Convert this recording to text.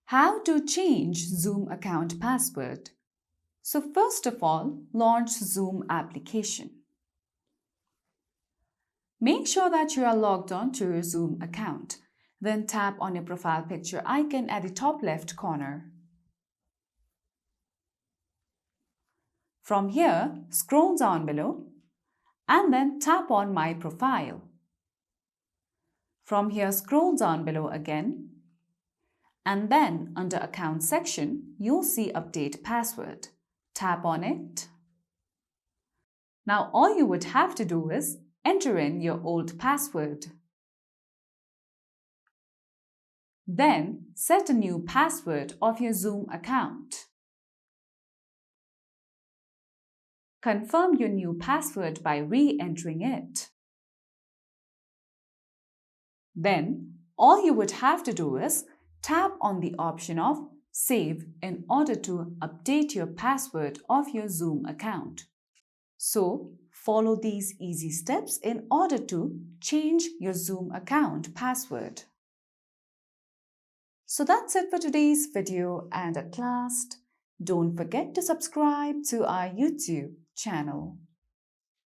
How to change Zoom account password? So first of all, launch Zoom application. Make sure that you are logged on to your Zoom account. Then tap on your profile picture icon at the top left corner. From here, scroll down below and then tap on My Profile. From here, scroll down below again and then under Account section, you'll see Update Password. Tap on it. Now all you would have to do is enter in your old password. Then set a new password of your Zoom account. Confirm your new password by re-entering it. Then all you would have to do is tap on the option of Save in order to update your password of your Zoom account. So, follow these easy steps in order to change your Zoom account password. So that's it for today's video, and at last, don't forget to subscribe to our YouTube channel.